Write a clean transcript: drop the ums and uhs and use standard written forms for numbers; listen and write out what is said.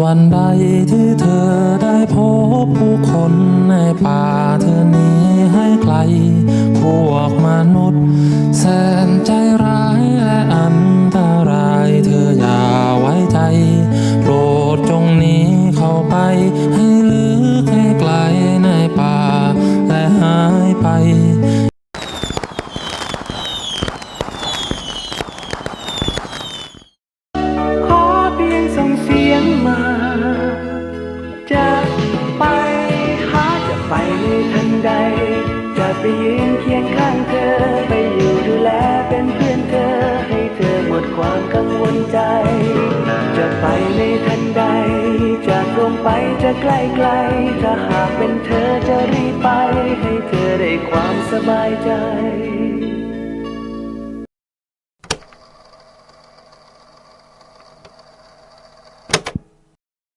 วันใดที่เธอได้พบผู้คนในป่าเธอหนีให้ไกลพวกมนุษย์แสนใจร้ายและอันตรายเธออย่าไว้ใจโปรดจงหนีเข้าไปให้ลึกให้ไกลในป่าและหายไปขอเพียงส่งเสียงมาจะไปหาจะไปในทันใดจะไปยืนเคียงข้างเธอไปอยู่ดูแลเป็นเพื่อนเธอให้เธอหมดความกังวลใจจะไปในทันใดจะตรงไปจะใกล้ๆถ้าหากเป็นเธอจะรีบไปให้เธอได้ความสบายใจ